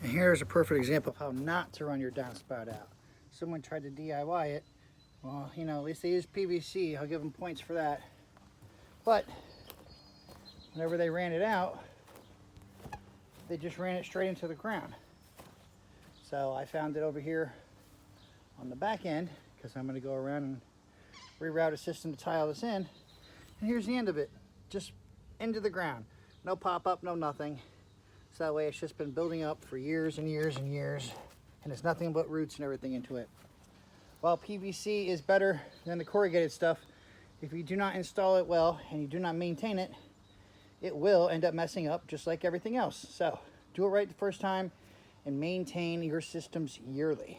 And here's a perfect example of how not to run your downspout out. Someone tried to DIY it. Well, you know, at least they used PVC. I'll give them points for that. But whenever they ran it out, they just ran it straight into the ground. So I found it over here on the back end, because I'm going to go around and reroute a system to tie all this in. And here's the end of it, just into the ground. No pop-up, no nothing. So that way it's just been building up for years and years and years, and it's nothing but roots and everything into it. While PVC is better than the corrugated stuff, if you do not install it well and you do not maintain it, it will end up messing up just like everything else. So do it right the first time and maintain your systems yearly.